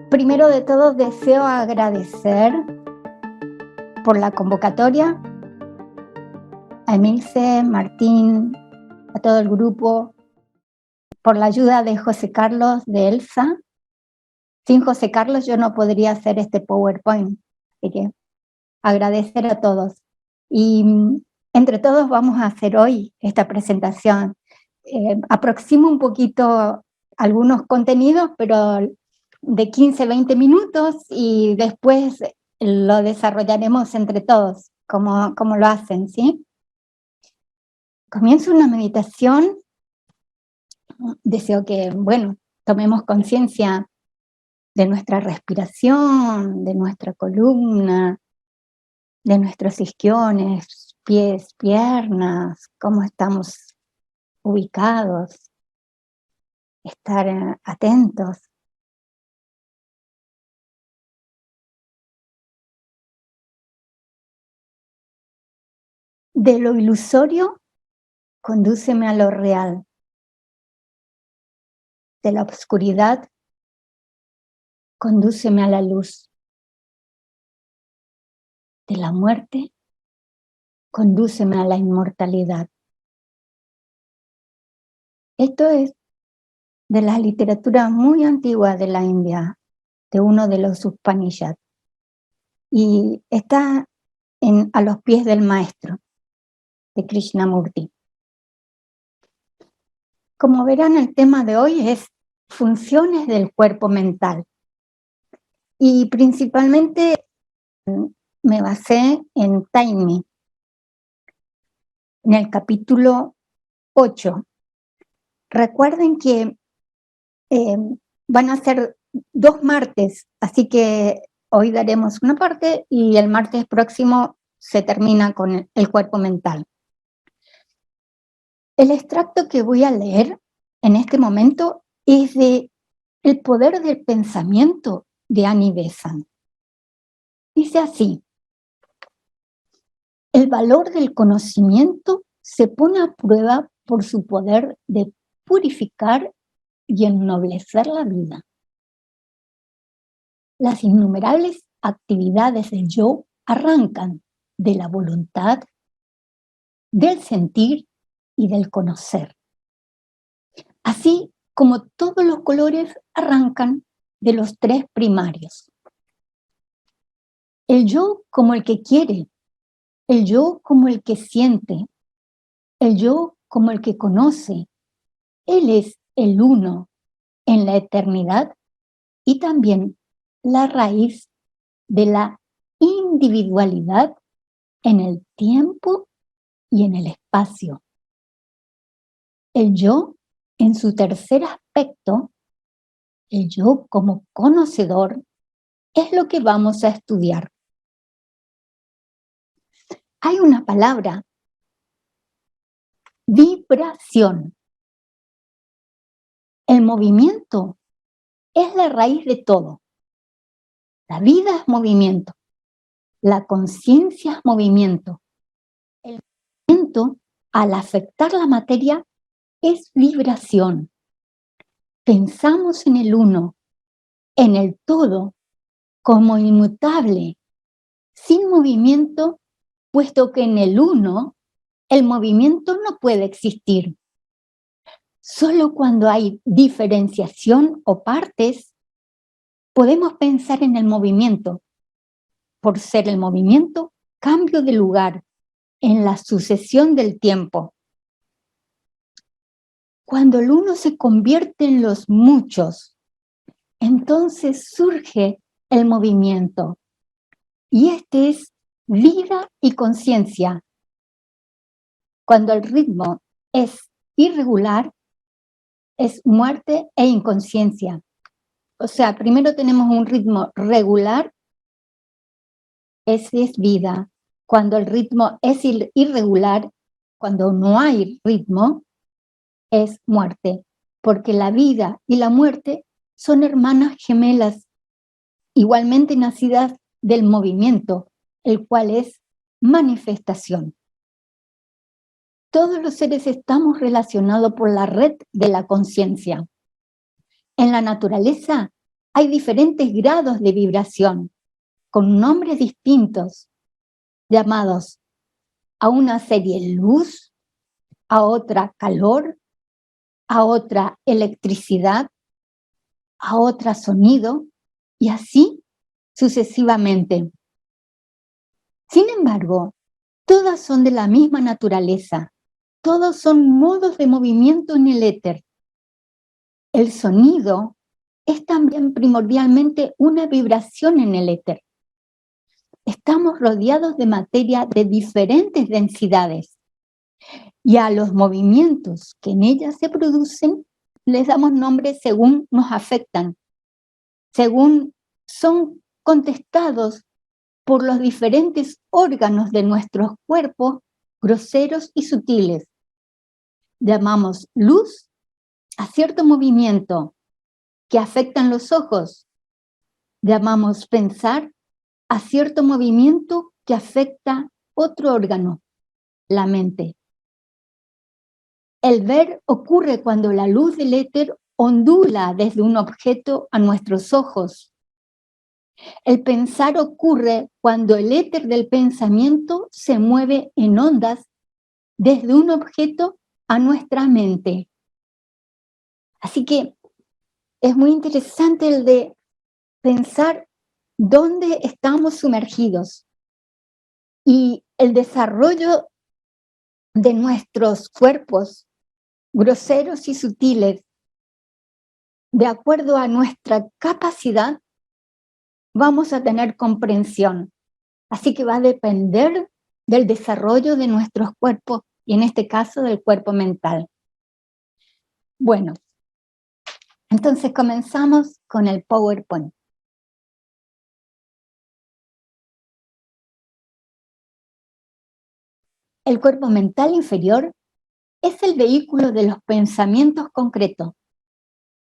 Primero de todo, deseo agradecer por la convocatoria a Emilce, Martín, a todo el grupo, por la ayuda de José Carlos, de Elsa. Sin José Carlos yo no podría hacer este PowerPoint, así que agradecer a todos. Y entre todos vamos a hacer hoy esta presentación. Aproximo un poquito algunos contenidos, pero de 15-20 minutos, y después lo desarrollaremos entre todos, como lo hacen, ¿sí? Comienzo una meditación. Deseo que, tomemos conciencia de nuestra respiración, de nuestra columna, de nuestros isquiones, pies, piernas, cómo estamos ubicados, estar atentos. De lo ilusorio, condúceme a lo real. De la oscuridad, condúceme a la luz. De la muerte, condúceme a la inmortalidad. Esto es de la literatura muy antigua de la India, de uno de los Upanishads, y está a los pies del maestro, de Krishnamurti. Como verán, el tema de hoy es funciones del cuerpo mental, y principalmente me basé en Taimi, en el capítulo 8. Recuerden que van a ser 2 martes, así que hoy daremos una parte y el martes próximo se termina con el cuerpo mental. El extracto que voy a leer en este momento es de El poder del pensamiento de Annie Besant. Dice así: el valor del conocimiento se pone a prueba por su poder de purificar y ennoblecer la vida. Las innumerables actividades del yo arrancan de la voluntad, del sentir y del conocer. Así como todos los colores arrancan de los 3 primarios. El yo como el que quiere, el yo como el que siente, el yo como el que conoce. Él es el uno en la eternidad y también la raíz de la individualidad en el tiempo y en el espacio. El yo, en su tercer aspecto, el yo como conocedor, es lo que vamos a estudiar. Hay una palabra: vibración. El movimiento es la raíz de todo. La vida es movimiento. La conciencia es movimiento. El movimiento, al afectar la materia, es vibración. Pensamos en el uno, en el todo, como inmutable, sin movimiento, puesto que en el uno el movimiento no puede existir. Solo cuando hay diferenciación o partes, podemos pensar en el movimiento. Por ser el movimiento, cambio de lugar en la sucesión del tiempo. Cuando el uno se convierte en los muchos, entonces surge el movimiento. Y este es vida y conciencia. Cuando el ritmo es irregular, es muerte e inconsciencia. O sea, primero tenemos un ritmo regular, ese es vida. Cuando el ritmo es irregular, cuando no hay ritmo, es muerte. Porque la vida y la muerte son hermanas gemelas, igualmente nacidas del movimiento, el cual es manifestación. Todos los seres estamos relacionados por la red de la conciencia. En la naturaleza hay diferentes grados de vibración, con nombres distintos, llamados a una serie luz, a otra calor, a otra electricidad, a otra sonido, y así sucesivamente. Sin embargo, todas son de la misma naturaleza, todos son modos de movimiento en el éter. El sonido es también primordialmente una vibración en el éter. Estamos rodeados de materia de diferentes densidades y a los movimientos que en ella se producen les damos nombres según nos afectan, según son contestados por los diferentes órganos de nuestros cuerpos, groseros y sutiles. Llamamos luz a cierto movimiento que afectan los ojos. Llamamos pensar a cierto movimiento que afecta otro órgano, la mente. El ver ocurre cuando la luz del éter ondula desde un objeto a nuestros ojos. El pensar ocurre cuando el éter del pensamiento se mueve en ondas desde un objeto a nuestra mente. Así que es muy interesante el de pensar dónde estamos sumergidos y el desarrollo de nuestros cuerpos groseros y sutiles, de acuerdo a nuestra capacidad, vamos a tener comprensión. Así que va a depender del desarrollo de nuestros cuerpos y en este caso del cuerpo mental. Bueno, entonces comenzamos con el PowerPoint. El cuerpo mental inferior es el vehículo de los pensamientos concretos.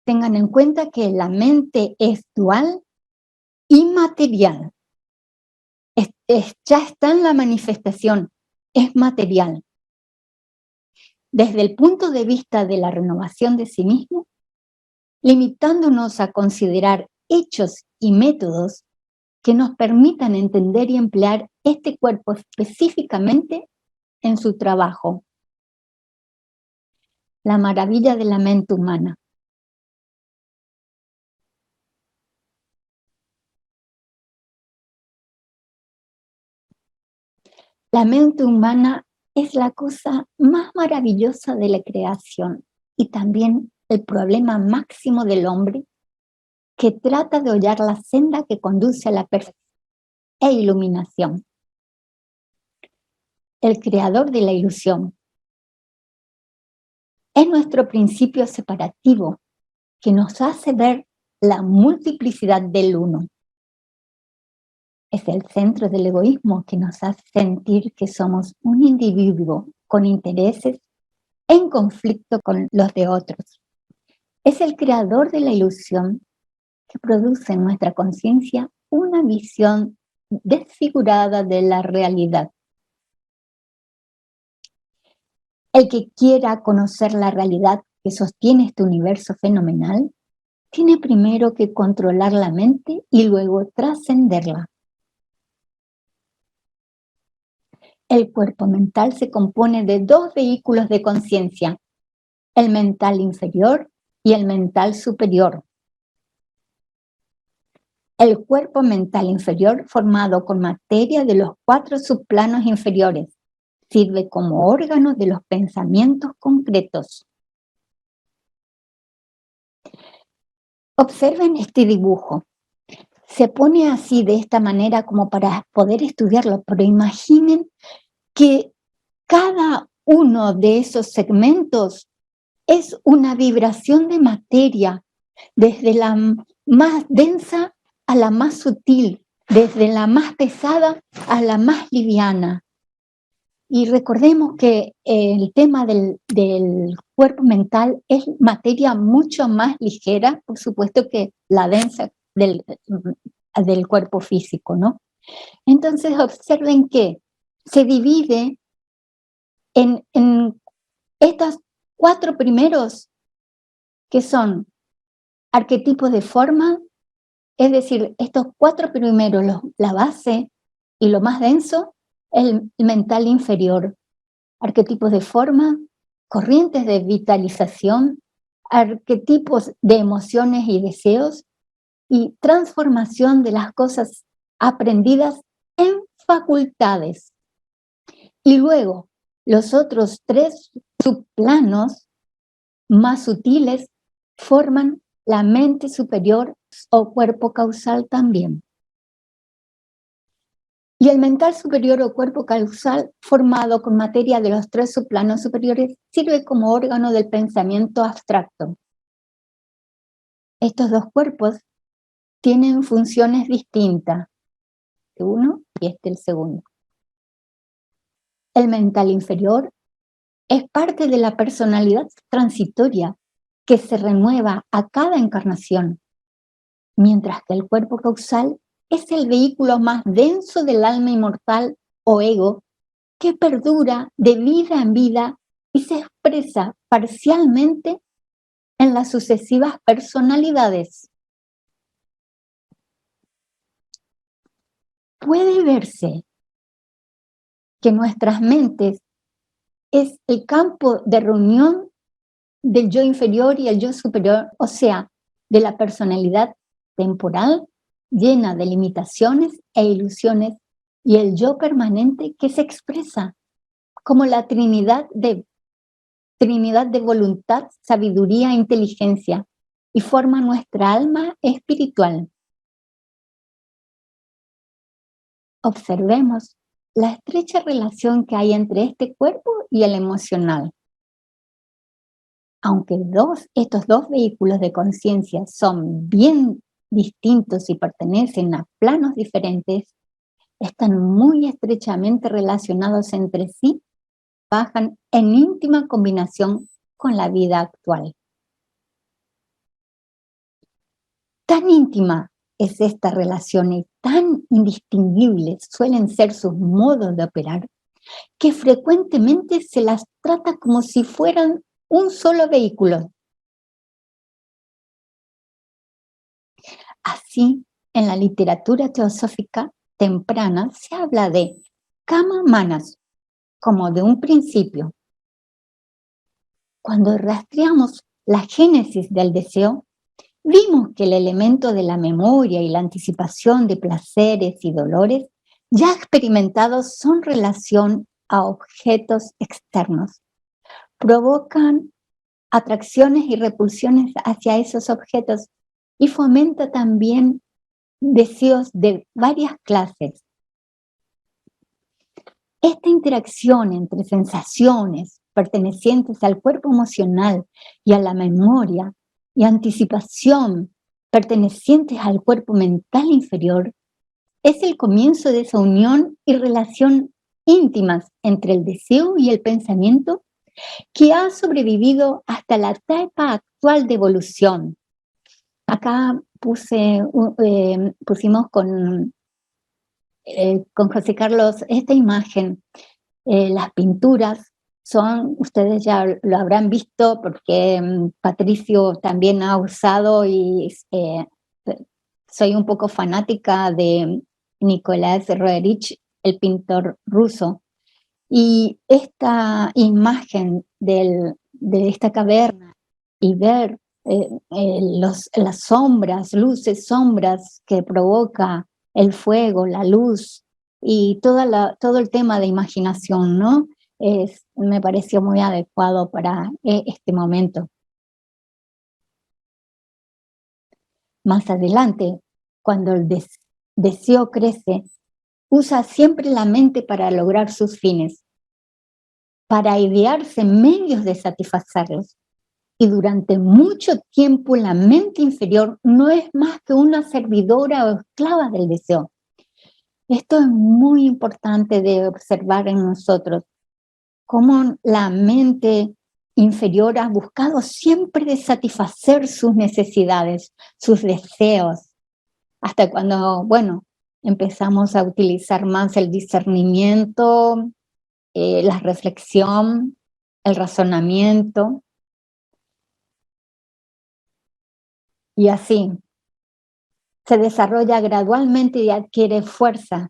Tengan en cuenta que la mente es dual y material. Ya está en la manifestación, es material. Desde el punto de vista de la renovación de sí mismo, limitándonos a considerar hechos y métodos que nos permitan entender y emplear este cuerpo específicamente en su trabajo. La maravilla de la mente humana. La mente humana es la cosa más maravillosa de la creación y también el problema máximo del hombre que trata de hollar la senda que conduce a la perfección e iluminación. El creador de la ilusión es nuestro principio separativo que nos hace ver la multiplicidad del uno. Es el centro del egoísmo que nos hace sentir que somos un individuo con intereses en conflicto con los de otros. Es el creador de la ilusión que produce en nuestra conciencia una visión desfigurada de la realidad. El que quiera conocer la realidad que sostiene este universo fenomenal, tiene primero que controlar la mente y luego trascenderla. El cuerpo mental se compone de dos vehículos de conciencia, el mental inferior y el mental superior. El cuerpo mental inferior, formado con materia de los 4 subplanos inferiores, sirve como órgano de los pensamientos concretos. Observen este dibujo. Se pone así de esta manera como para poder estudiarlo, pero imaginen que cada uno de esos segmentos es una vibración de materia, desde la más densa a la más sutil, desde la más pesada a la más liviana. Y recordemos que el tema del cuerpo mental es materia mucho más ligera, por supuesto, que la densa del cuerpo físico, ¿no? Entonces observen que se divide en estos 4 primeros, que son arquetipos de forma, Es decir, estos 4 primeros, la base y lo más denso, el mental inferior, arquetipos de forma, corrientes de vitalización, arquetipos de emociones y deseos, y transformación de las cosas aprendidas en facultades. Y luego, los otros 3 subplanos más sutiles forman la mente superior o cuerpo causal también. Y el mental superior o cuerpo causal, formado con materia de los 3 subplanos superiores, sirve como órgano del pensamiento abstracto. Estos 2 cuerpos tienen funciones distintas, uno y el segundo. El mental inferior es parte de la personalidad transitoria que se renueva a cada encarnación, mientras que el cuerpo causal es el vehículo más denso del alma inmortal o ego que perdura de vida en vida y se expresa parcialmente en las sucesivas personalidades. Puede verse que nuestras mentes es el campo de reunión del yo inferior y el yo superior, o sea, de la personalidad temporal llena de limitaciones e ilusiones y el yo permanente que se expresa como la Trinidad de voluntad, sabiduría e inteligencia y forma nuestra alma espiritual. Observemos la estrecha relación que hay entre este cuerpo y el emocional. Aunque estos 2 vehículos de conciencia son bien distintos y pertenecen a planos diferentes, están muy estrechamente relacionados entre sí, trabajan en íntima combinación con la vida actual. Tan íntima es esta relación y tan indistinguibles suelen ser sus modos de operar, que frecuentemente se las trata como si fueran un solo vehículo. Así, en la literatura teosófica temprana se habla de kama manas, como de un principio. Cuando rastreamos la génesis del deseo, vimos que el elemento de la memoria y la anticipación de placeres y dolores ya experimentados son relación a objetos externos. Provocan atracciones y repulsiones hacia esos objetos y fomenta también deseos de varias clases. Esta interacción entre sensaciones pertenecientes al cuerpo emocional y a la memoria y anticipación pertenecientes al cuerpo mental inferior es el comienzo de esa unión y relación íntimas entre el deseo y el pensamiento que ha sobrevivido hasta la etapa actual de evolución. Acá pusimos con José Carlos esta imagen. Las pinturas son, ustedes ya lo habrán visto porque Patricio también ha usado y soy un poco fanática de Nicolás Roerich, el pintor ruso. Y esta imagen de esta caverna y ver las sombras, luces, sombras que provoca el fuego, la luz y todo el tema de imaginación, ¿no? Me pareció muy adecuado para este momento. Más adelante, cuando el deseo crece, usa siempre la mente para lograr sus fines, para idearse medios de satisfacerlos. Y durante mucho tiempo la mente inferior no es más que una servidora o esclava del deseo. Esto es muy importante de observar en nosotros, cómo la mente inferior ha buscado siempre de satisfacer sus necesidades, sus deseos, hasta cuando, bueno, empezamos a utilizar más el discernimiento, la reflexión, el razonamiento, y así se desarrolla gradualmente y adquiere fuerza,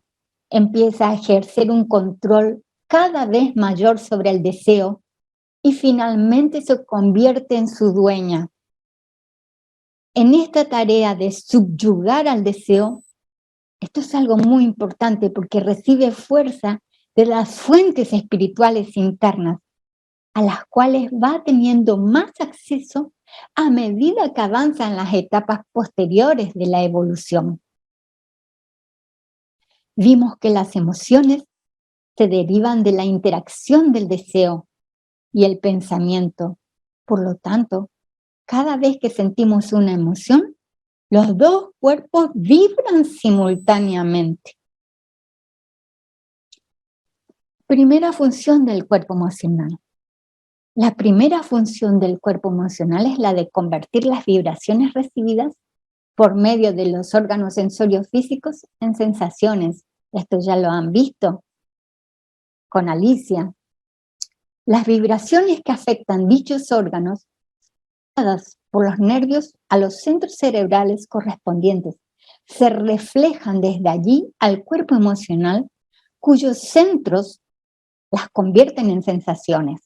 empieza a ejercer un control cada vez mayor sobre el deseo y finalmente se convierte en su dueña. En esta tarea de subyugar al deseo, esto es algo muy importante porque recibe fuerza de las fuentes espirituales internas, a las cuales va teniendo más acceso a medida que avanza en las etapas posteriores de la evolución. Vimos que las emociones se derivan de la interacción del deseo y el pensamiento. Por lo tanto, cada vez que sentimos una emoción, los dos cuerpos vibran simultáneamente. Primera función del cuerpo emocional. La primera función del cuerpo emocional es la de convertir las vibraciones recibidas por medio de los órganos sensorios físicos en sensaciones. Esto ya lo han visto con Alicia. Las vibraciones que afectan dichos órganos dadas por los nervios a los centros cerebrales correspondientes se reflejan desde allí al cuerpo emocional, cuyos centros las convierten en sensaciones.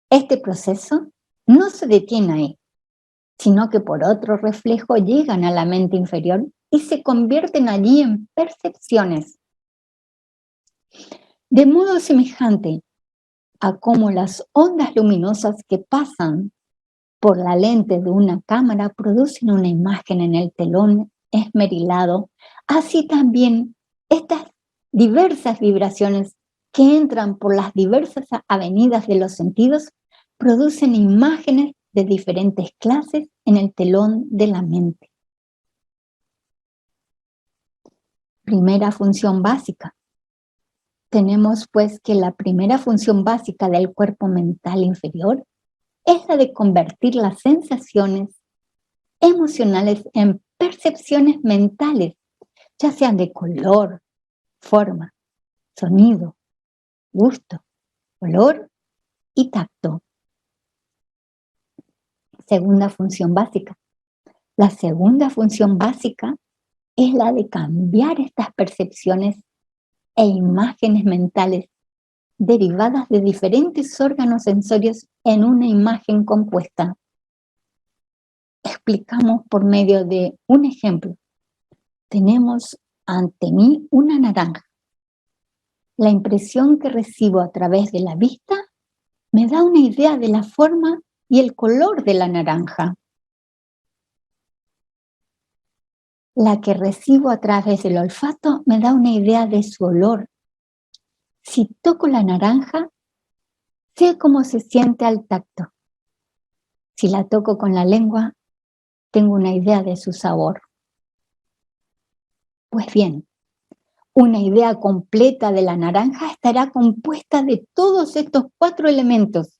Este proceso no se detiene ahí, sino que por otro reflejo llegan a la mente inferior y se convierten allí en percepciones. De modo semejante a cómo las ondas luminosas que pasan por la lente de una cámara producen una imagen en el telón esmerilado, así también estas diversas vibraciones que entran por las diversas avenidas de los sentidos producen imágenes de diferentes clases en el telón de la mente. Primera función básica. Tenemos pues que la primera función básica del cuerpo mental inferior es la de convertir las sensaciones emocionales en percepciones mentales, ya sean de color, forma, sonido, gusto, olor y tacto. Segunda función básica. La segunda función básica es la de cambiar estas percepciones e imágenes mentales derivadas de diferentes órganos sensorios en una imagen compuesta. Explicamos por medio de un ejemplo. Tenemos ante mí una naranja. La impresión que recibo a través de la vista me da una idea de la forma y el color de la naranja. La que recibo a través del olfato me da una idea de su olor. Si toco la naranja, sé cómo se siente al tacto. Si la toco con la lengua, tengo una idea de su sabor. Pues bien, una idea completa de la naranja estará compuesta de todos estos 4 elementos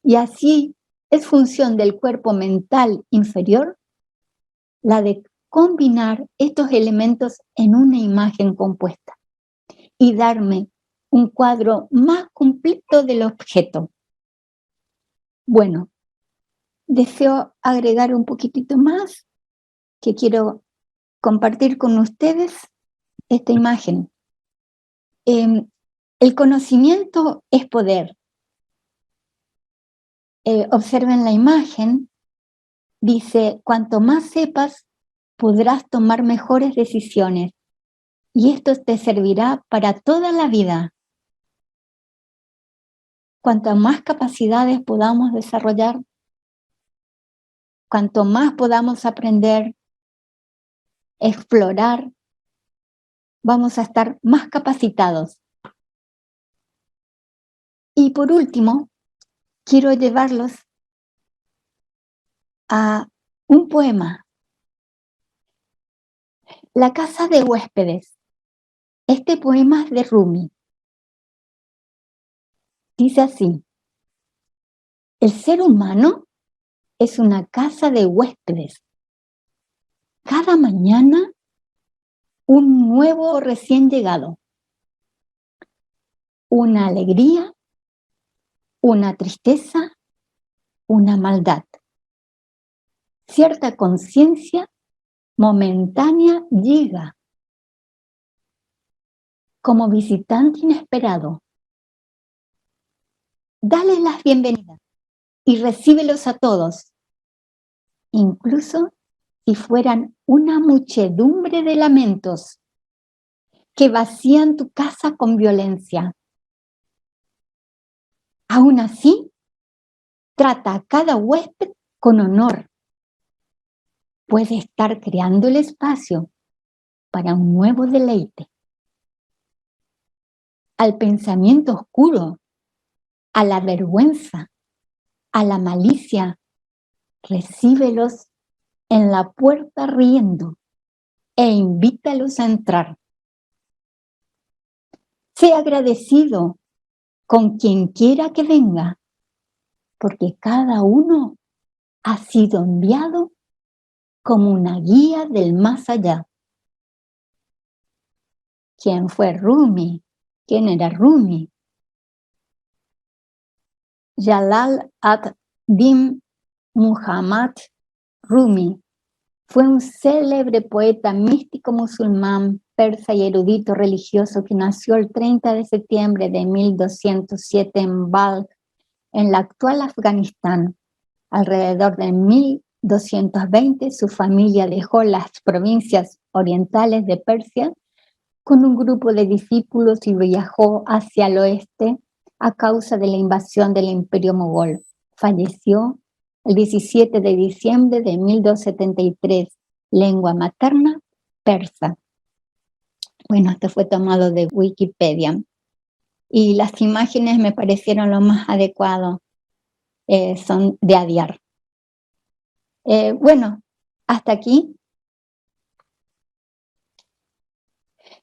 y así es función del cuerpo mental inferior la de combinar estos elementos en una imagen compuesta y darme un cuadro más completo del objeto. Bueno, deseo agregar un poquitito más que quiero compartir con ustedes esta imagen. El conocimiento es poder. Observen la imagen, dice, cuanto más sepas, podrás tomar mejores decisiones y esto te servirá para toda la vida. Cuanto más capacidades podamos desarrollar, cuanto más podamos aprender, explorar, vamos a estar más capacitados. Y por último, quiero llevarlos a un poema. La casa de huéspedes. Este poema es de Rumi. Dice así: el ser humano es una casa de huéspedes. Cada mañana un nuevo recién llegado. Una alegría, una tristeza, una maldad. cierta conciencia momentánea llega como visitante inesperado. Dale las bienvenidas y recíbelos a todos, incluso si fueran una muchedumbre de lamentos que vacían tu casa con violencia. Aún así, trata a cada huésped con honor. Puede estar creando el espacio para un nuevo deleite. Al pensamiento oscuro, a la vergüenza, a la malicia, recíbelos en la puerta riendo e invítalos a entrar. Sé agradecido con quien quiera que venga, porque cada uno ha sido enviado como una guía del más allá. ¿Quién fue Rumi? ¿Quién era Rumi? Jalal ad-Din Muhammad Rumi fue un célebre poeta místico musulmán, persa y erudito religioso que nació el 30 de septiembre de 1207 en Balkh, en la actual Afganistán. Alrededor de 1220 su familia dejó las provincias orientales de Persia con un grupo de discípulos y viajó hacia el oeste a causa de la invasión del Imperio Mogol. Falleció el 17 de diciembre de 1273, lengua materna persa. Bueno, esto fue tomado de Wikipedia. Y las imágenes me parecieron lo más adecuado, son de Adyar. Bueno, hasta aquí.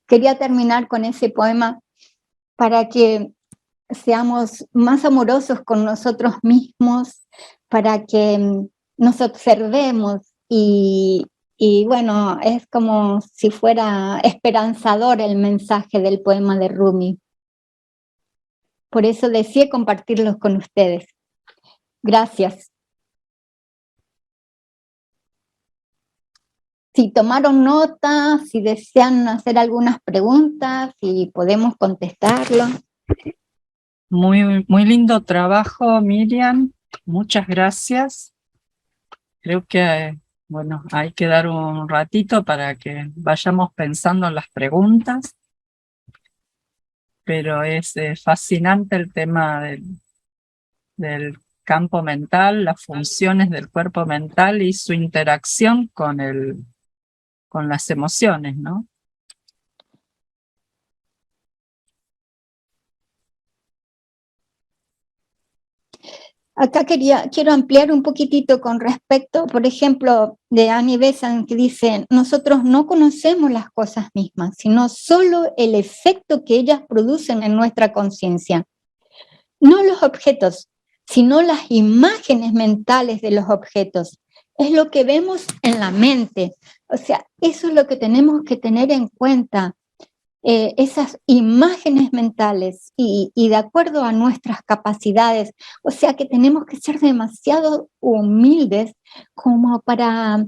Quería terminar con ese poema para que seamos más amorosos con nosotros mismos, para que nos observemos y bueno, es como si fuera esperanzador el mensaje del poema de Rumi. Por eso deseé compartirlos con ustedes. Gracias. Si tomaron nota, si desean hacer algunas preguntas, si podemos contestarlo. Muy, muy lindo trabajo, Miriam. Muchas gracias. Creo que, bueno, hay que dar un ratito para que vayamos pensando en las preguntas. Pero es fascinante el tema del campo mental, las funciones del cuerpo mental y su interacción con las emociones, ¿no? Acá quiero ampliar un poquitito con respecto, por ejemplo, de Annie Besant, que dice, nosotros no conocemos las cosas mismas, sino solo el efecto que ellas producen en nuestra conciencia. No los objetos, sino las imágenes mentales de los objetos. Es lo que vemos en la mente. O sea, eso es lo que tenemos que tener en cuenta. Esas imágenes mentales y de acuerdo a nuestras capacidades, o sea que tenemos que ser demasiado humildes como para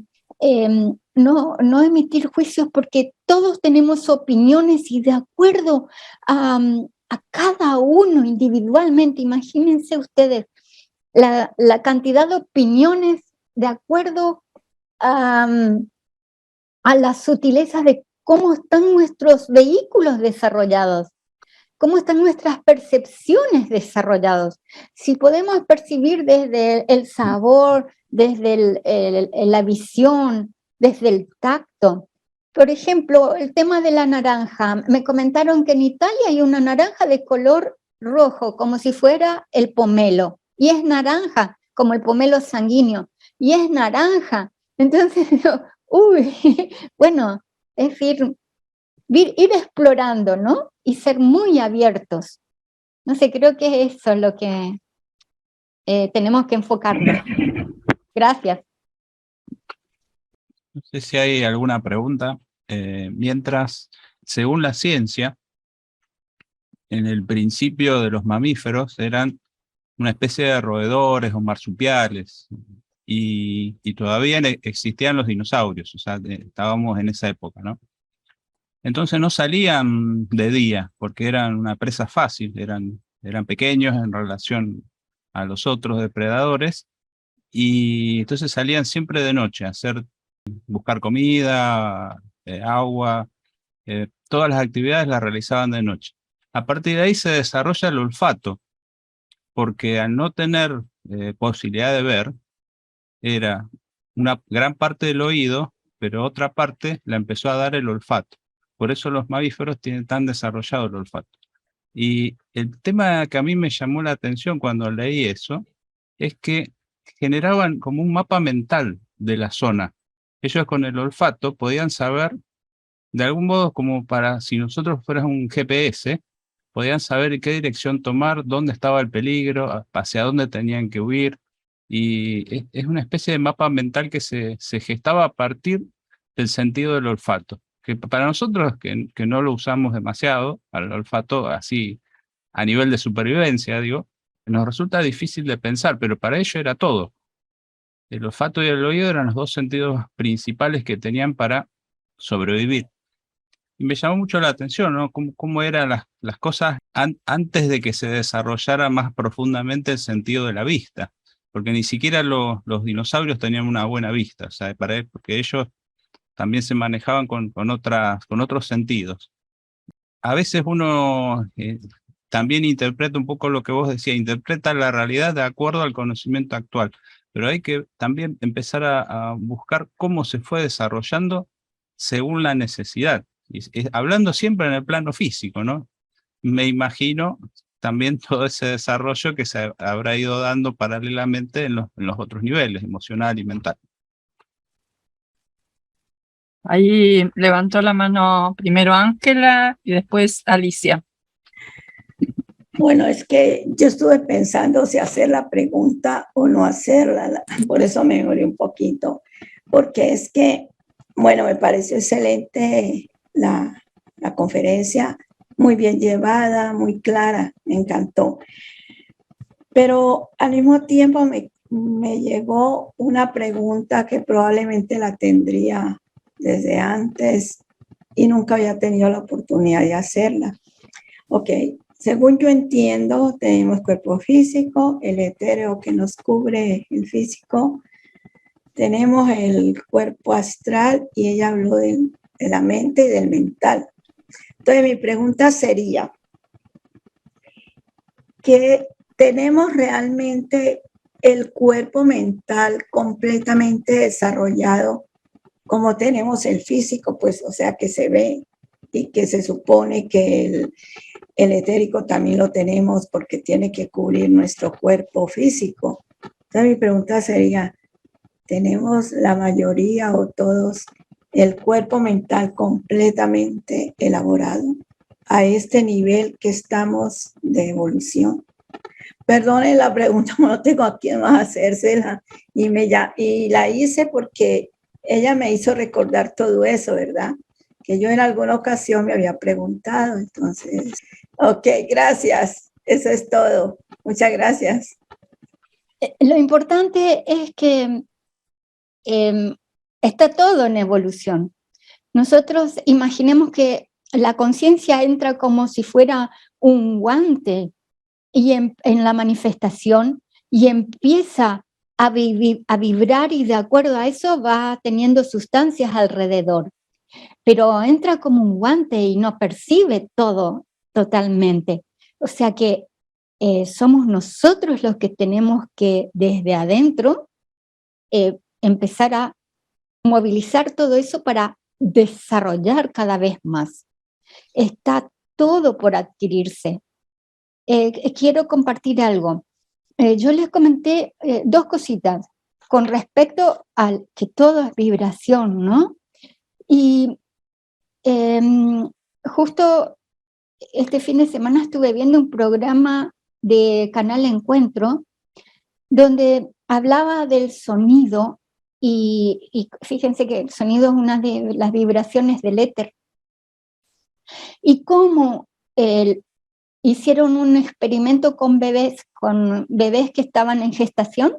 no emitir juicios, porque todos tenemos opiniones y de acuerdo a cada uno individualmente, imagínense ustedes la cantidad de opiniones de acuerdo a las sutilezas de cómo están nuestros vehículos desarrollados, cómo están nuestras percepciones desarrollados. Si podemos percibir desde el sabor, desde la visión, desde el tacto. Por ejemplo, el tema de la naranja. Me comentaron que en Italia hay una naranja de color rojo, como si fuera el pomelo. Y es naranja, como el pomelo sanguíneo. Y es naranja. Entonces, bueno, es decir, ir explorando, ¿no? Y ser muy abiertos. No sé, creo que eso es lo que tenemos que enfocarnos. Gracias. No sé si hay alguna pregunta. Mientras, según la ciencia, en el principio de los mamíferos eran una especie de roedores o marsupiales. y todavía existían los dinosaurios, o sea, estábamos en esa época, ¿no? Entonces no salían de día, porque eran una presa fácil, eran pequeños en relación a los otros depredadores, y entonces salían siempre de noche a buscar comida, agua, todas las actividades las realizaban de noche. A partir de ahí se desarrolla el olfato, porque al no tener posibilidad de ver, era una gran parte del oído, pero otra parte la empezó a dar el olfato. Por eso los mamíferos tienen tan desarrollado el olfato. Y el tema que a mí me llamó la atención cuando leí eso, es que generaban como un mapa mental de la zona. Ellos con el olfato podían saber, de algún modo como para si nosotros fuéramos un GPS, podían saber en qué dirección tomar, dónde estaba el peligro, hacia dónde tenían que huir. Y es una especie de mapa mental que se gestaba a partir del sentido del olfato. Que para nosotros, que no lo usamos demasiado, al olfato así a nivel de supervivencia, digo, nos resulta difícil de pensar, pero para ello era todo. El olfato y el oído eran los dos sentidos principales que tenían para sobrevivir. Y me llamó mucho la atención, ¿no? Cómo eran las cosas antes de que se desarrollara más profundamente el sentido de la vista. Porque ni siquiera los dinosaurios tenían una buena vista, o sea, porque ellos también se manejaban con otros sentidos. A veces uno también interpreta un poco lo que vos decías, interpreta la realidad de acuerdo al conocimiento actual, pero hay que también empezar a buscar cómo se fue desarrollando según la necesidad. Hablando siempre en el plano físico, ¿no? Me imagino también todo ese desarrollo que se habrá ido dando paralelamente en los otros niveles, emocional y mental. Ahí levantó la mano primero Ángela y después Alicia. Bueno, es que yo estuve pensando si hacer la pregunta o no hacerla, por eso me demoré un poquito, porque es que, bueno, me pareció excelente la conferencia, muy bien llevada, muy clara, me encantó. Pero al mismo tiempo me llegó una pregunta que probablemente la tendría desde antes y nunca había tenido la oportunidad de hacerla. Ok, según yo entiendo, tenemos cuerpo físico, el etéreo que nos cubre el físico, tenemos el cuerpo astral y ella habló de la mente y del mental. Entonces mi pregunta sería, ¿que tenemos realmente el cuerpo mental completamente desarrollado como tenemos el físico? Pues, o sea, que se ve y que se supone que el etérico también lo tenemos porque tiene que cubrir nuestro cuerpo físico. Entonces mi pregunta sería, ¿tenemos la mayoría o todos el cuerpo mental completamente elaborado a este nivel que estamos de evolución? Perdonen la pregunta, no tengo a quién más hacérsela y la hice porque ella me hizo recordar todo eso, ¿verdad? Que yo en alguna ocasión me había preguntado, entonces, ok, gracias, eso es todo, muchas gracias. Lo importante es que está todo en evolución. Nosotros imaginemos que la conciencia entra como si fuera un guante y en la manifestación y empieza a vibrar y de acuerdo a eso va teniendo sustancias alrededor. Pero entra como un guante y no percibe todo totalmente. O sea que somos nosotros los que tenemos que desde adentro empezar a movilizar todo eso para desarrollar cada vez más. Está todo por adquirirse. Quiero compartir algo. Yo les comenté dos cositas con respecto al que todo es vibración, ¿no? Y justo este fin de semana estuve viendo un programa de Canal Encuentro donde hablaba del sonido y fíjense que el sonido es una de las vibraciones del éter. Y cómo hicieron un experimento con bebés que estaban en gestación.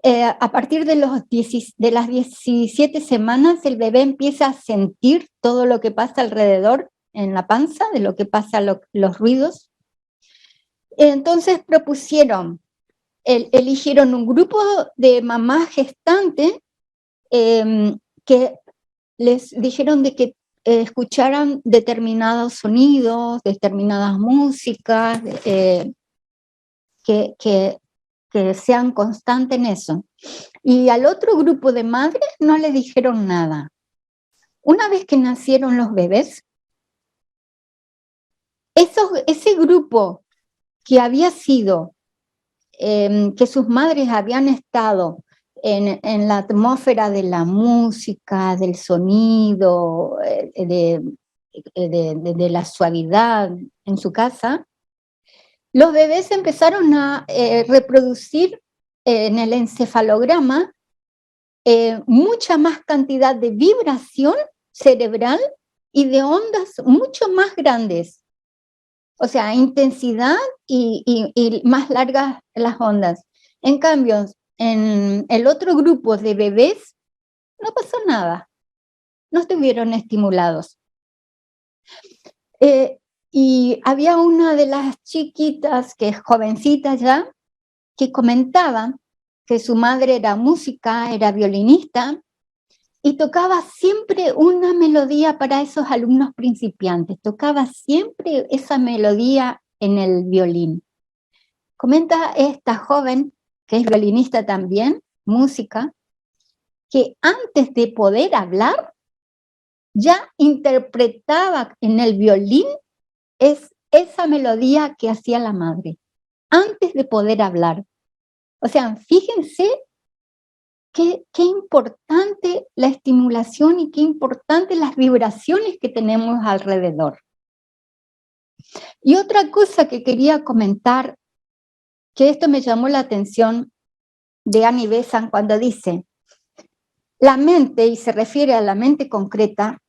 a partir de las 17 semanas, el bebé empieza a sentir todo lo que pasa alrededor en la panza, de lo que pasa, los ruidos. Entonces eligieron un grupo de mamás gestantes que les dijeron de que escucharan determinados sonidos, determinadas músicas, que sean constantes en eso. Y al otro grupo de madres no le dijeron nada. Una vez que nacieron los bebés, ese grupo que había sido, que sus madres habían estado en la atmósfera de la música, del sonido, de la suavidad en su casa, los bebés empezaron a reproducir en el encefalograma mucha más cantidad de vibración cerebral y de ondas mucho más grandes. O sea, intensidad y más largas las ondas. En cambio, en el otro grupo de bebés no pasó nada, no estuvieron estimulados. Y había una de las chiquitas, que es jovencita ya, que comentaba que su madre era música, era violinista, y tocaba siempre una melodía para esos alumnos principiantes, tocaba siempre esa melodía en el violín. Comenta esta joven, que es violinista también, música, que antes de poder hablar, ya interpretaba en el violín esa melodía que hacía la madre, antes de poder hablar. O sea, fíjense qué importante la estimulación y qué importante las vibraciones que tenemos alrededor. Y otra cosa que quería comentar, que esto me llamó la atención, de Annie Besant, cuando dice, la mente, y se refiere a la mente concreta,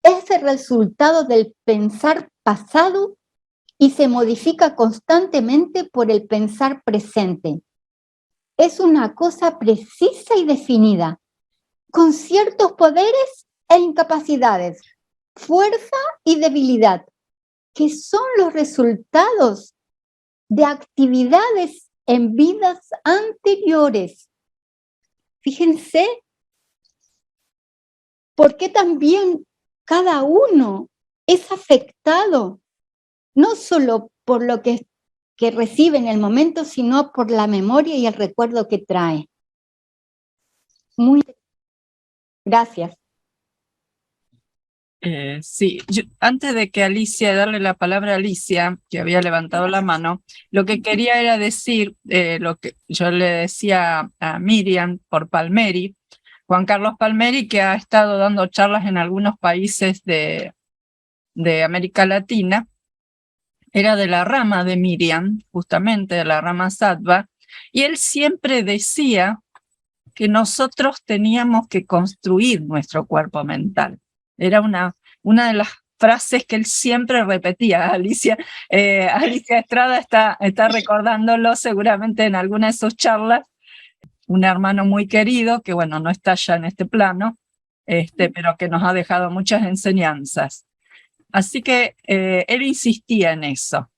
es el resultado del pensar pasado y se modifica constantemente por el pensar presente. Es una cosa precisa y definida, con ciertos poderes e incapacidades, fuerza y debilidad, que son los resultados de actividades en vidas anteriores. Fíjense, porque también cada uno es afectado, no solo por lo que recibe en el momento, sino por la memoria y el recuerdo que trae. Muy gracias. Sí, antes de que darle la palabra a Alicia, que había levantado la mano, lo que quería era decir lo que yo le decía a Miriam por Palmeri, Juan Carlos Palmeri, que ha estado dando charlas en algunos países de América Latina, era de la rama de Miriam, justamente de la rama Sattva, y él siempre decía que nosotros teníamos que construir nuestro cuerpo mental. Era una de las frases que él siempre repetía. Alicia Estrada está recordándolo seguramente en alguna de sus charlas. Un hermano muy querido, que bueno, no está ya en este plano, pero que nos ha dejado muchas enseñanzas. Así que él insistía en eso.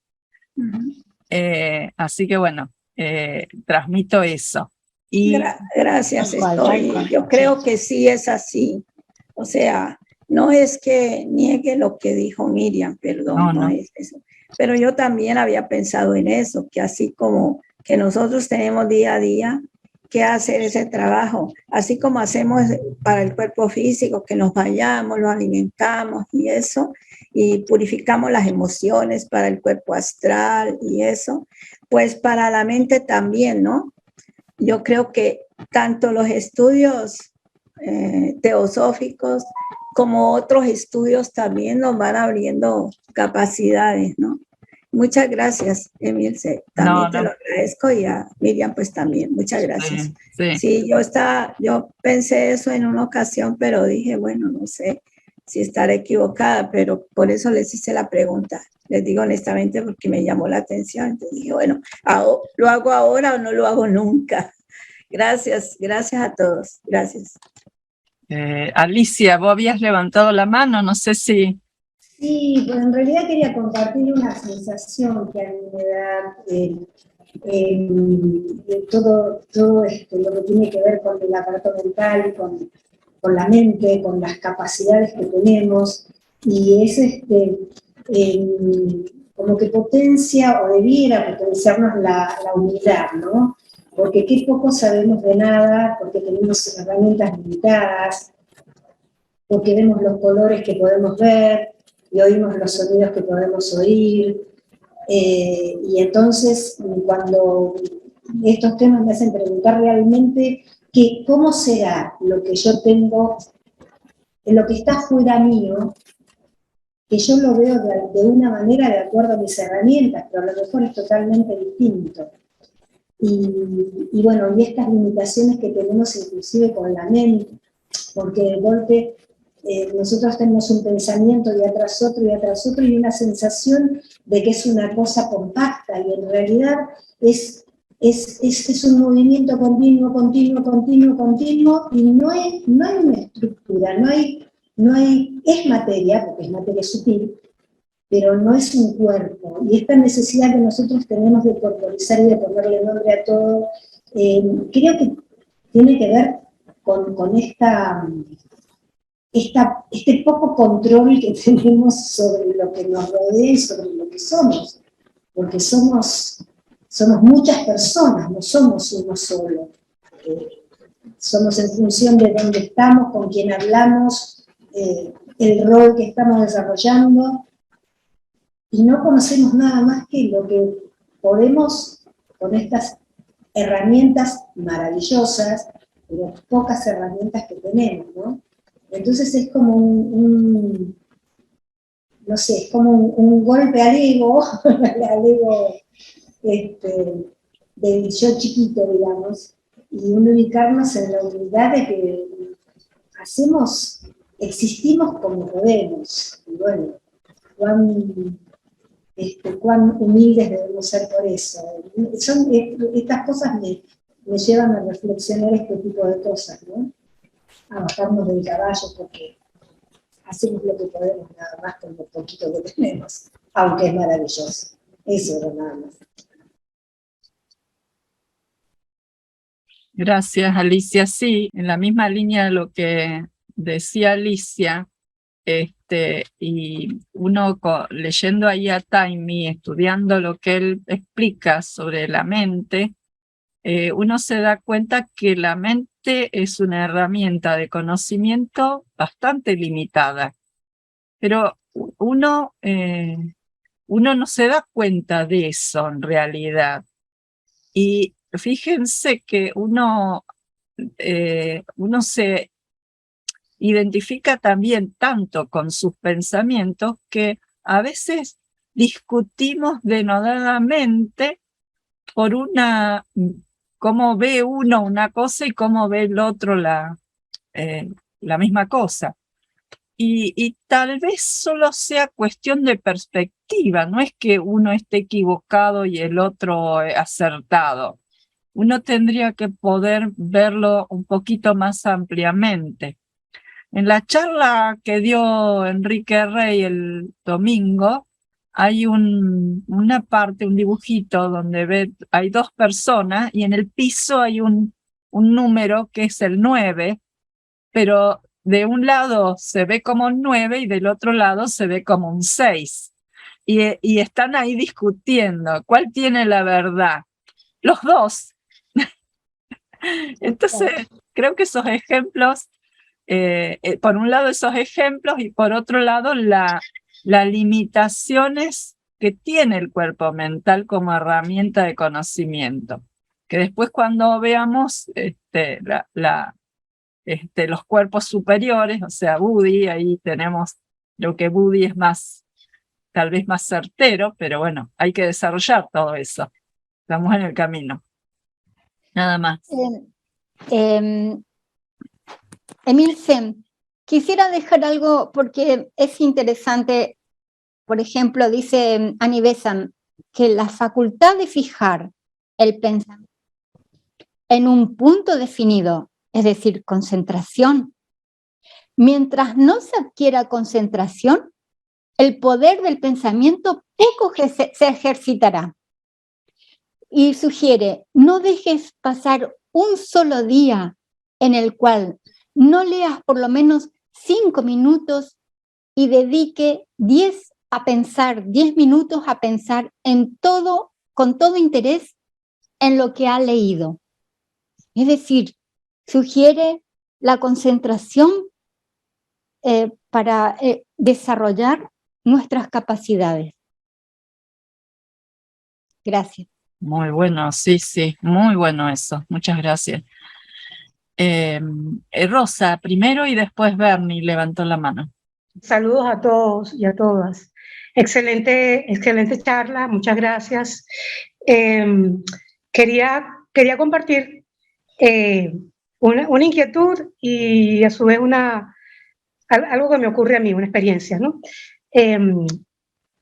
Así que bueno, transmito eso. Y gracias, yo creo que sí es así. O sea, no es que niegue lo que dijo Miriam, perdón, no es eso. Pero yo también había pensado en eso, que así como que nosotros tenemos día a día que hacer ese trabajo, así como hacemos para el cuerpo físico, que nos vayamos, lo alimentamos y eso, y purificamos las emociones para el cuerpo astral y eso, pues para la mente también, ¿no? Yo creo que tanto los estudios teosóficos como otros estudios también nos van abriendo capacidades, ¿no? Muchas gracias, Emilce. También te lo agradezco, y a Miriam pues también. Muchas gracias. Sí, yo pensé eso en una ocasión, pero dije, bueno, no sé si estaré equivocada, pero por eso les hice la pregunta. Les digo honestamente porque me llamó la atención. Entonces dije, bueno, ¿lo hago ahora o no lo hago nunca? Gracias, gracias a todos. Gracias. Alicia, vos habías levantado la mano, no sé si... Sí, bueno, en realidad quería compartir una sensación que a mí me da de todo esto, lo que tiene que ver con el aparato mental, con la mente, con las capacidades que tenemos, y es como que potencia o debiera potenciarnos la humildad, ¿no? Porque qué poco sabemos de nada, porque tenemos herramientas limitadas, porque vemos los colores que podemos ver y oímos los sonidos que podemos oír. Y entonces, cuando estos temas me hacen preguntar realmente cómo será lo que yo tengo, lo que está fuera mío, que yo lo veo de una manera de acuerdo a mis herramientas, pero a lo mejor es totalmente distinto. Y bueno, y estas limitaciones que tenemos inclusive con la mente, porque de golpe nosotros tenemos un pensamiento y atrás otro y atrás otro, y una sensación de que es una cosa compacta, y en realidad es un movimiento continuo, continuo, continuo, continuo, y no hay una estructura, es materia, porque es materia sutil, pero no es un cuerpo. Y esta necesidad que nosotros tenemos de corporizar y de ponerle nombre a todo, creo que tiene que ver con este poco control que tenemos sobre lo que nos rodea y sobre lo que somos. Porque somos muchas personas, no somos uno solo. Somos en función de dónde estamos, con quién hablamos, el rol que estamos desarrollando, y no conocemos nada más que lo que podemos con estas herramientas maravillosas, pero pocas herramientas que tenemos, ¿no? Entonces es como no sé, es como un golpe al ego, al ego del yo chiquito, digamos, y ubicarnos en la humildad de que existimos como podemos, y bueno, cuán humildes debemos ser por eso. Estas cosas me llevan a reflexionar este tipo de cosas, ¿no? A bajarnos del caballo porque hacemos lo que podemos nada más con lo poquito que tenemos, aunque es maravilloso. Eso era nada más. Gracias, Alicia. Sí, en la misma línea de lo que decía Alicia, y uno leyendo ahí a Taimi, estudiando lo que él explica sobre la mente, uno se da cuenta que la mente es una herramienta de conocimiento bastante limitada, pero uno no se da cuenta de eso en realidad. Y fíjense que uno se identifica también tanto con sus pensamientos que a veces discutimos denodadamente por cómo ve uno una cosa y cómo ve el otro la misma cosa. Y tal vez solo sea cuestión de perspectiva, no es que uno esté equivocado y el otro acertado. Uno tendría que poder verlo un poquito más ampliamente. En la charla que dio Enrique Rey el domingo, hay una parte, un dibujito, donde hay dos personas y en el piso hay un número que es el 9, pero de un lado se ve como un 9 y del otro lado se ve como un 6. Y están ahí discutiendo cuál tiene la verdad. Los dos. Entonces, creo que esos ejemplos, por un lado esos ejemplos y por otro lado las limitaciones que tiene el cuerpo mental como herramienta de conocimiento. Que después cuando veamos los cuerpos superiores, o sea, Budi, ahí tenemos lo que Budi es tal vez más certero, pero bueno, hay que desarrollar todo eso. Estamos en el camino. Nada más. Emilce, quisiera dejar algo porque es interesante. Por ejemplo, dice Annie Besant que la facultad de fijar el en un punto definido, es decir, concentración. Mientras no se adquiera concentración, el poder del pensamiento poco se ejercitará. Y sugiere, no dejes pasar un solo día en el cual no leas por lo menos 5 minutos y dedique 10 minutos a pensar en todo, con todo interés en lo que ha leído. Es decir, sugiere la concentración para desarrollar nuestras capacidades. Gracias. Muy bueno, sí, sí, muy bueno eso. Muchas gracias. Rosa, primero y después Bernie levantó la mano. Saludos a todos y a todas. Excelente charla, muchas gracias. Quería compartir una inquietud y a su vez algo que me ocurre a mí, una experiencia, ¿no?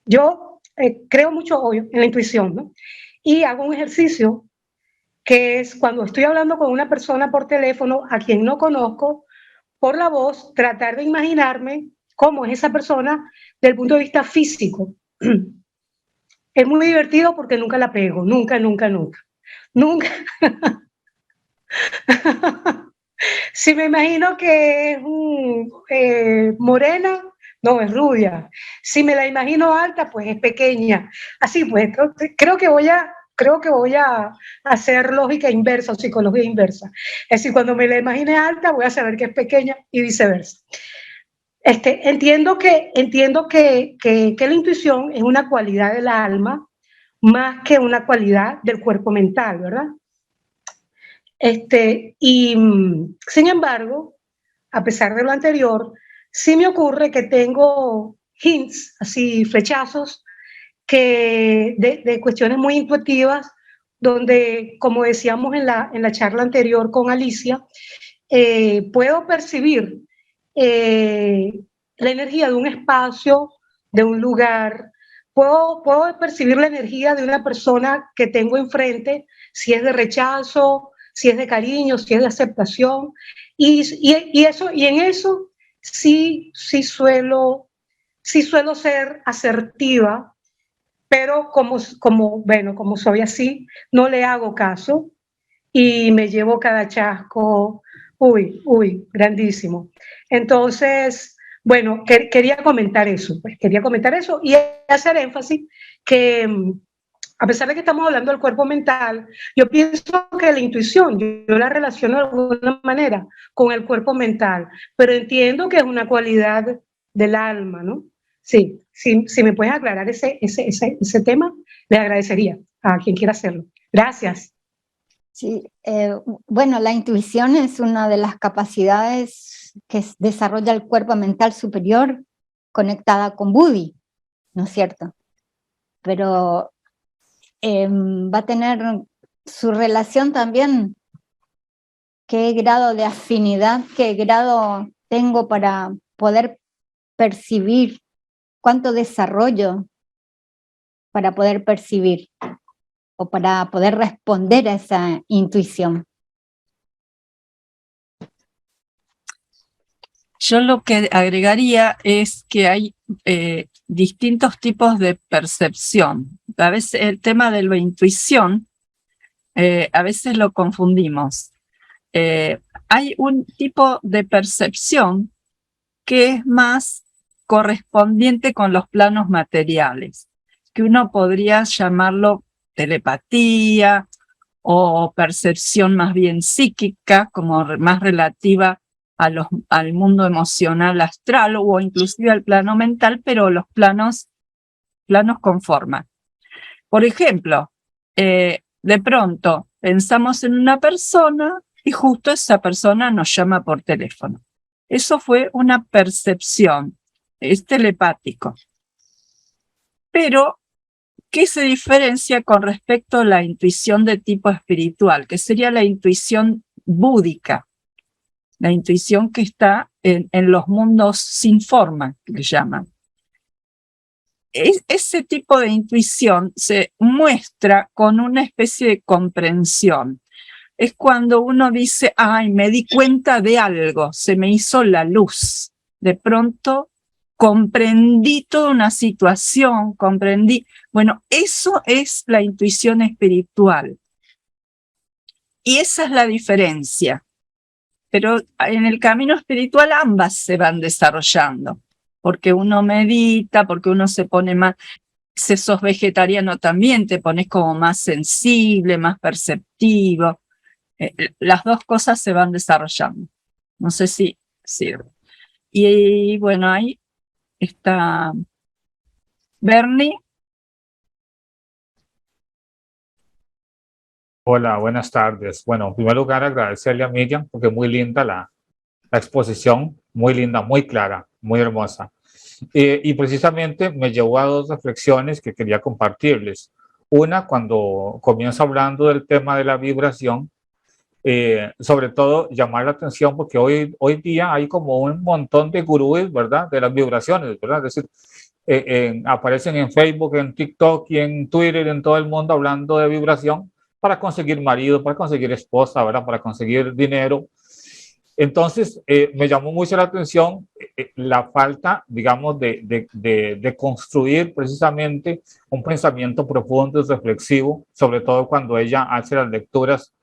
Yo creo mucho hoy en la intuición, ¿no? Y hago un ejercicio que es cuando estoy hablando con una persona por teléfono a quien no conozco, por la voz, tratar de imaginarme cómo es esa persona desde el punto de vista físico. Es muy divertido porque nunca la pego, nunca. Si me imagino que es morena, no, es rubia. Si me la imagino alta, pues es pequeña. Así pues, creo que voy a hacer lógica inversa o psicología inversa. Es decir, cuando me la imagine alta, voy a saber que es pequeña y viceversa. Entiendo que la intuición es una cualidad del alma más que una cualidad del cuerpo mental, ¿verdad? Sin embargo, a pesar de lo anterior, sí me ocurre que tengo hints, así flechazos, de cuestiones muy intuitivas, donde, como decíamos en la charla anterior con Alicia, puedo percibir la energía de un espacio, de un lugar, puedo percibir la energía de una persona que tengo enfrente, si es de rechazo, si es de cariño, si es de aceptación, y en eso sí suelo ser asertiva, pero como soy así, no le hago caso y me llevo cada chasco, grandísimo. Entonces, bueno, quería comentar eso y hacer énfasis que a pesar de que estamos hablando del cuerpo mental, yo pienso que la intuición, yo la relaciono de alguna manera con el cuerpo mental, pero entiendo que es una cualidad del alma, ¿no? Sí, si me puedes aclarar ese tema, le agradecería a quien quiera hacerlo. Gracias. Sí, bueno, la intuición es una de las capacidades que desarrolla el cuerpo mental superior conectada con Buddhi, ¿no es cierto? Pero va a tener su relación también, qué grado de afinidad, qué grado tengo para poder percibir, cuánto desarrollo para poder percibir o para poder responder a esa intuición. Yo lo que agregaría es que hay distintos tipos de percepción. A veces el tema de la intuición, a veces lo confundimos. Hay un tipo de percepción que es más correspondiente con los planos materiales, que uno podría llamarlo telepatía o percepción más bien psíquica, como más relativa al mundo emocional astral o inclusive al plano mental, pero los planos con forma. Por ejemplo, de pronto pensamos en una persona y justo esa persona nos llama por teléfono. Eso fue una percepción, es telepático. Pero, ¿qué se diferencia con respecto a la intuición de tipo espiritual? Que sería la intuición búdica, la intuición que está en los mundos sin forma, que le llaman. Ese tipo de intuición se muestra con una especie de comprensión. es cuando uno dice, ay, me di cuenta de algo, se me hizo la luz. De pronto comprendí toda una situación, comprendí. Bueno, eso es la intuición espiritual. Y esa es la diferencia. Pero en el camino espiritual ambas se van desarrollando. Porque uno medita, porque uno se pone más... Si sos vegetariano también te pones como más sensible, más perceptivo. Las dos cosas se van desarrollando. No sé si sirve. Y bueno, ahí está Bernie. Hola, buenas tardes. Bueno, en primer lugar agradecerle a Miriam porque muy linda la exposición, muy linda, muy clara, muy hermosa. Y precisamente me llevó a dos reflexiones que quería compartirles. Una, cuando comienzo hablando del tema de la vibración, sobre todo llamar la atención porque hoy día hay como un montón de gurúes, ¿verdad? De las vibraciones, ¿verdad? Es decir, aparecen en Facebook, en TikTok y en Twitter, en todo el mundo hablando de vibración para conseguir marido, para conseguir esposa, ¿verdad? Para conseguir dinero. Entonces, me llamó mucho la atención la falta, digamos, de construir precisamente un pensamiento profundo y reflexivo, sobre todo cuando ella hace las lecturas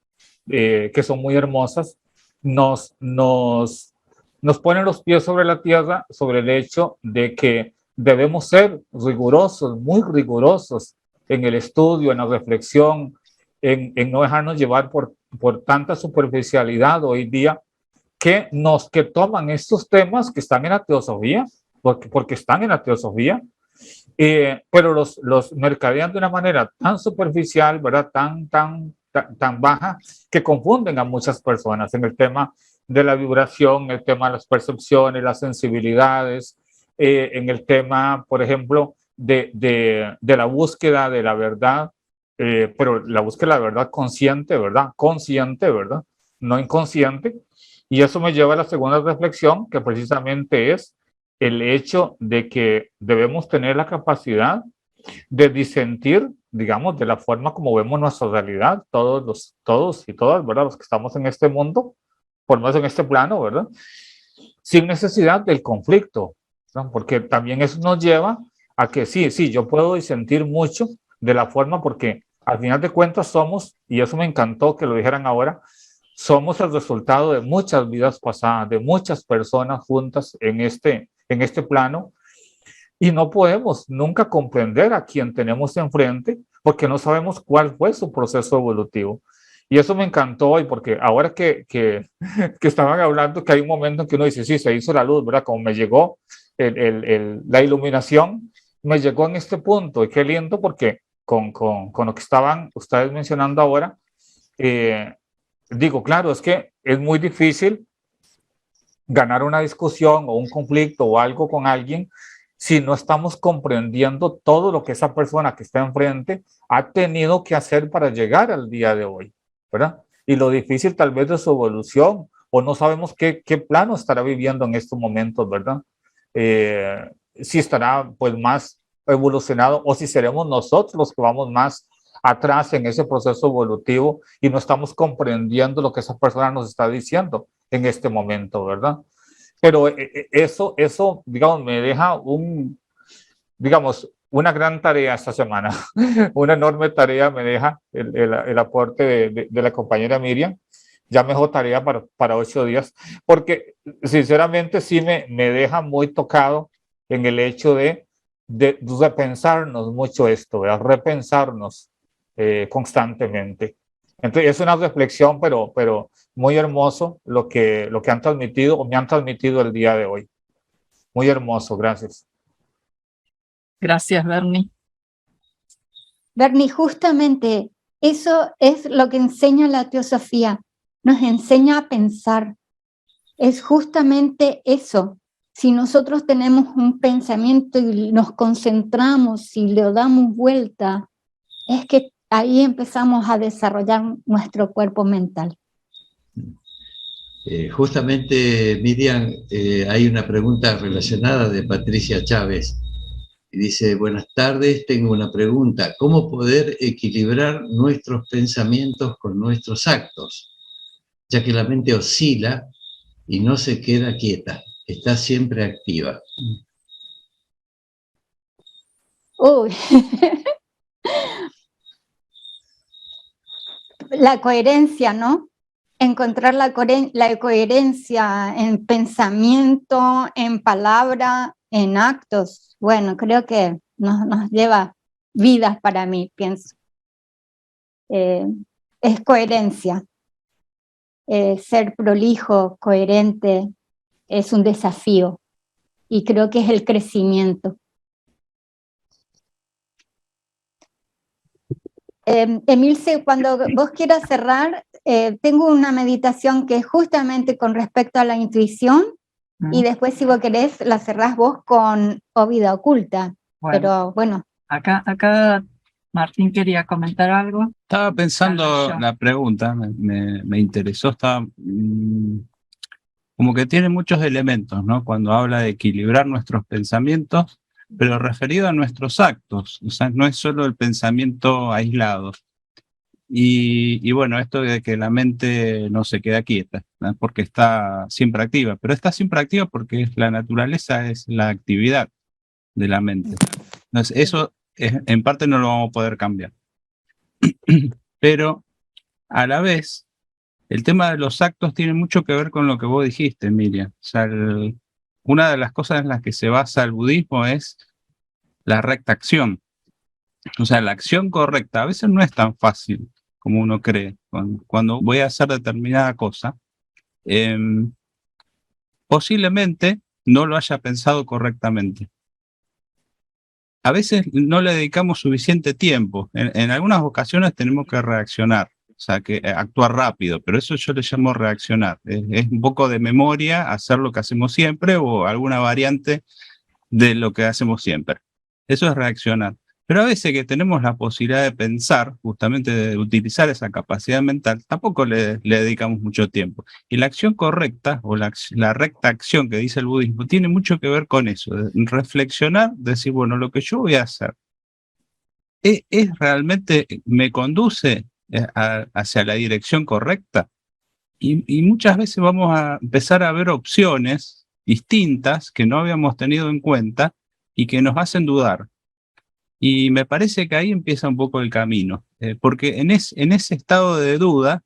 que son muy hermosas, nos ponen los pies sobre la tierra sobre el hecho de que debemos ser rigurosos, muy rigurosos en el estudio, en la reflexión, en no dejarnos llevar por tanta superficialidad hoy día que toman estos temas que están en la teosofía, porque están en la teosofía, pero los mercadean de una manera tan superficial, ¿verdad? Tan baja, que confunden a muchas personas en el tema de la vibración, el tema de las percepciones, las sensibilidades, en el tema, por ejemplo, de la búsqueda de la verdad, pero la búsqueda de la verdad consciente, ¿verdad? Consciente, ¿verdad? No inconsciente. Y eso me lleva a la segunda reflexión, que precisamente es el hecho de que debemos tener la capacidad de disentir, digamos, de la forma como vemos nuestra realidad, todos y todas, ¿verdad? Los que estamos en este mundo, por lo menos en este plano, ¿verdad? Sin necesidad del conflicto, ¿no? Porque también eso nos lleva a que sí, yo puedo disentir mucho de la forma porque al final de cuentas somos, y eso me encantó que lo dijeran ahora, somos el resultado de muchas vidas pasadas, de muchas personas juntas en este plano, y no podemos nunca comprender a quien tenemos enfrente porque no sabemos cuál fue su proceso evolutivo. Y eso me encantó hoy porque ahora que estaban hablando que hay un momento en que uno dice, sí, se hizo la luz, ¿verdad? Como me llegó la iluminación, me llegó en este punto. Y qué lindo porque con lo que estaban ustedes mencionando ahora, digo, claro, es que es muy difícil ganar una discusión o un conflicto o algo con alguien si no estamos comprendiendo todo lo que esa persona que está enfrente ha tenido que hacer para llegar al día de hoy, ¿verdad? Y lo difícil tal vez de su evolución, o no sabemos qué plano estará viviendo en estos momentos, ¿verdad? Si estará pues más evolucionado o si seremos nosotros los que vamos más atrás en ese proceso evolutivo y no estamos comprendiendo lo que esa persona nos está diciendo en este momento, ¿verdad? Pero eso, digamos, me deja una gran tarea esta semana, una enorme tarea me deja el aporte de la compañera Miriam. Ya me dejó tarea para 8 días, porque sinceramente sí me deja muy tocado en el hecho de repensarnos mucho esto, ¿verdad? Repensarnos constantemente. Entonces es una reflexión, pero muy hermoso lo que han transmitido o me han transmitido el día de hoy. Muy hermoso, gracias. Gracias, Bernie. Bernie, justamente eso es lo que enseña la teosofía, nos enseña a pensar. Es justamente eso. Si nosotros tenemos un pensamiento y nos concentramos y le damos vuelta, es que ahí empezamos a desarrollar nuestro cuerpo mental. Justamente, Miriam, hay una pregunta relacionada de Patricia Chávez. Y dice, buenas tardes, tengo una pregunta. ¿Cómo poder equilibrar nuestros pensamientos con nuestros actos? Ya que la mente oscila y no se queda quieta, está siempre activa. Uy. La coherencia, ¿no? Encontrar la coherencia en pensamiento, en palabra, en actos. Bueno, creo que nos lleva vidas para mí, pienso. Es coherencia. Ser prolijo, coherente, es un desafío. Y creo que es el crecimiento. Emilce, cuando vos quieras cerrar, tengo una meditación que es justamente con respecto a la intuición, y después si vos querés la cerrás vos con O Vida Oculta. Bueno, pero bueno. Acá Martín quería comentar algo. Estaba pensando la pregunta, me interesó, como que tiene muchos elementos, ¿no? Cuando habla de equilibrar nuestros pensamientos, pero referido a nuestros actos, o sea, no es solo el pensamiento aislado. Y bueno, esto de que la mente no se queda quieta, ¿no? Porque está siempre activa, pero está siempre activa porque la naturaleza es la actividad de la mente. Entonces, eso en parte no lo vamos a poder cambiar. Pero a la vez, el tema de los actos tiene mucho que ver con lo que vos dijiste, Miriam. O sea, una de las cosas en las que se basa el budismo es la recta acción. O sea, la acción correcta a veces no es tan fácil como uno cree. Cuando voy a hacer determinada cosa, posiblemente no lo haya pensado correctamente. A veces no le dedicamos suficiente tiempo. En algunas ocasiones tenemos que reaccionar, o sea, que actuar rápido, pero eso yo le llamo reaccionar. Es un poco de memoria, hacer lo que hacemos siempre o alguna variante de lo que hacemos siempre. Eso es reaccionar. Pero a veces que tenemos la posibilidad de pensar, justamente de utilizar esa capacidad mental, tampoco le dedicamos mucho tiempo. Y la acción correcta, o la recta acción que dice el budismo, tiene mucho que ver con eso, de reflexionar, decir, bueno, lo que yo voy a hacer, ¿es realmente, me conduce hacia la dirección correcta? Y muchas veces vamos a empezar a ver opciones distintas que no habíamos tenido en cuenta y que nos hacen dudar. Y me parece que ahí empieza un poco el camino, porque en ese estado de duda,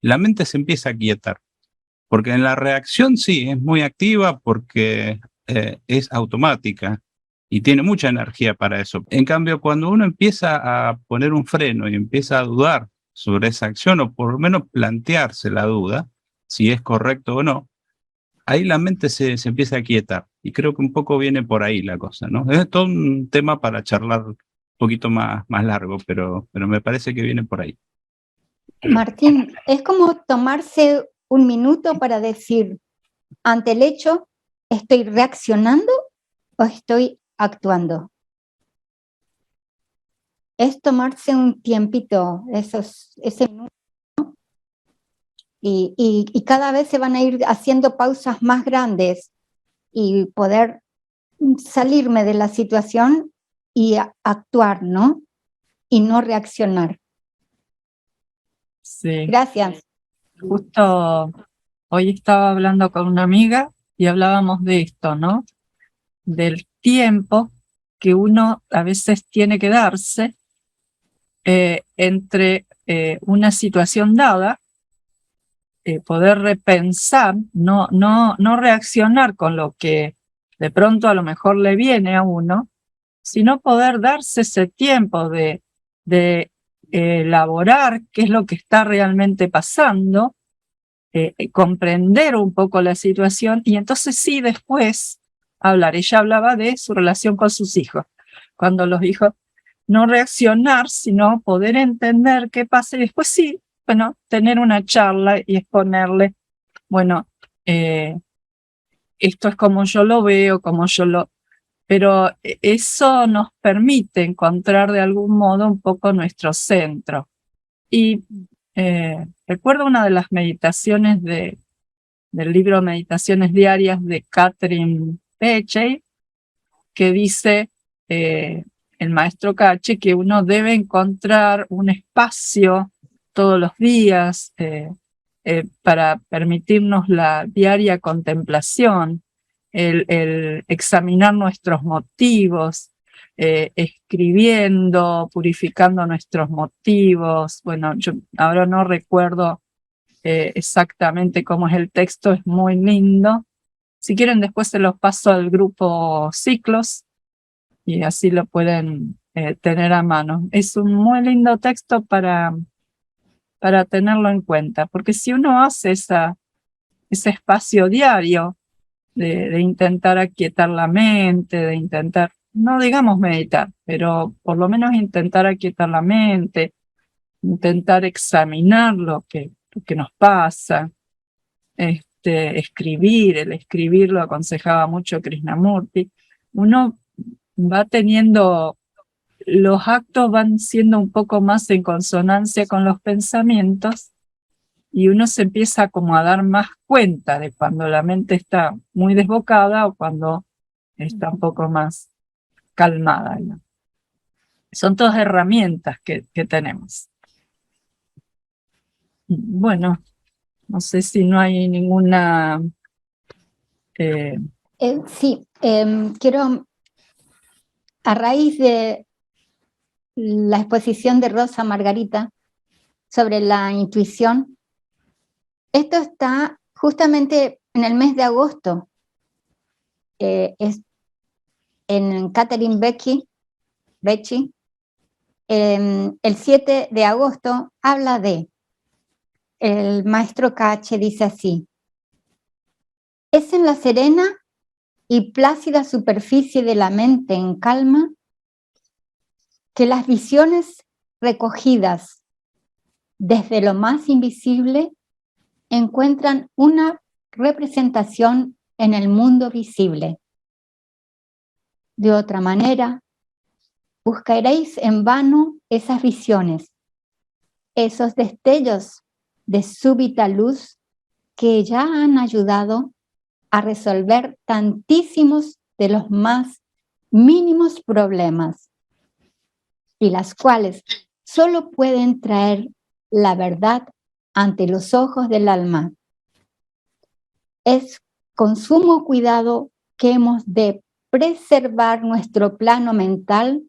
la mente se empieza a quietar, porque en la reacción sí, es muy activa porque es automática y tiene mucha energía para eso. En cambio, cuando uno empieza a poner un freno y empieza a dudar sobre esa acción, o por lo menos plantearse la duda, si es correcto o no, ahí la mente se empieza a quietar. Y creo que un poco viene por ahí la cosa, ¿no? Es todo un tema para charlar un poquito más largo, pero me parece que viene por ahí. Martín, es como tomarse un minuto para decir, ante el hecho, ¿estoy reaccionando o estoy actuando? Es tomarse un tiempito, ese minuto, ¿no? Y cada vez se van a ir haciendo pausas más grandes y poder salirme de la situación y actuar, ¿no? Y no reaccionar. Sí. Gracias. Justo hoy estaba hablando con una amiga y hablábamos de esto, ¿no? Del tiempo que uno a veces tiene que darse entre una situación dada, poder repensar, no reaccionar con lo que de pronto a lo mejor le viene a uno, sino poder darse ese tiempo de elaborar qué es lo que está realmente pasando, comprender un poco la situación y entonces sí después hablar. Ella hablaba de su relación con sus hijos, cuando los hijos no reaccionar, sino poder entender qué pasa y después sí, bueno, tener una charla y exponerle, bueno, esto es como yo lo veo, pero eso nos permite encontrar de algún modo un poco nuestro centro. Y recuerdo una de las meditaciones del libro Meditaciones Diarias de Catherine Pechey, que dice, el maestro Cache, que uno debe encontrar un espacio todos los días para permitirnos la diaria contemplación, el examinar nuestros motivos, escribiendo, purificando nuestros motivos. Bueno, yo ahora no recuerdo exactamente cómo es el texto, es muy lindo. Si quieren, después se los paso al grupo Ciclos y así lo pueden tener a mano. Es un muy lindo texto para tenerlo en cuenta, porque si uno hace ese espacio diario de intentar aquietar la mente, de intentar, no digamos meditar, pero por lo menos intentar aquietar la mente, intentar examinar lo que nos pasa, escribir, el escribir lo aconsejaba mucho Krishnamurti, uno va teniendo, los actos van siendo un poco más en consonancia con los pensamientos y uno se empieza como a dar más cuenta de cuando la mente está muy desbocada o cuando está un poco más calmada, ¿no? Son todas herramientas que tenemos. Bueno, no sé si no hay ninguna... Sí, quiero, a raíz de la exposición de Rosa Margarita sobre la intuición, esto está justamente en el mes de agosto. Es en Catherine Becci, el 7 de agosto habla de, el maestro Cache dice así: es en la serena y plácida superficie de la mente en calma que las visiones recogidas desde lo más invisible encuentran una representación en el mundo visible. De otra manera, buscaréis en vano esas visiones, esos destellos de súbita luz que ya han ayudado a resolver tantísimos de los más mínimos problemas, y las cuales solo pueden traer la verdad ante los ojos del alma. Es con sumo cuidado que hemos de preservar nuestro plano mental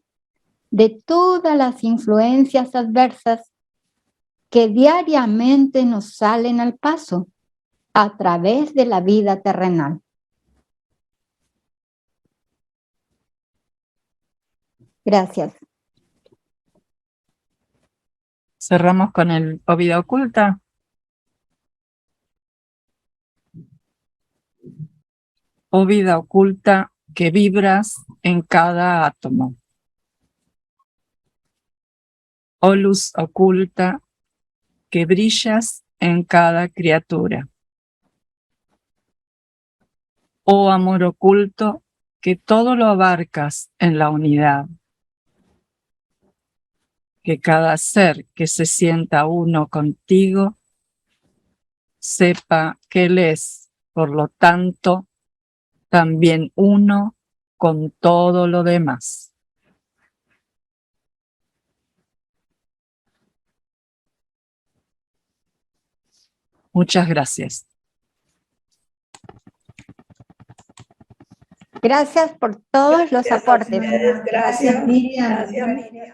de todas las influencias adversas que diariamente nos salen al paso a través de la vida terrenal. Gracias. Cerramos con el O Vida Oculta. Oh vida oculta que vibras en cada átomo. Oh luz oculta que brillas en cada criatura. Oh amor oculto que todo lo abarcas en la unidad. Que cada ser que se sienta uno contigo sepa que él es, por lo tanto, también uno con todo lo demás. Muchas gracias. Gracias por todos los aportes. Gracias, Miriam. Gracias, Miriam.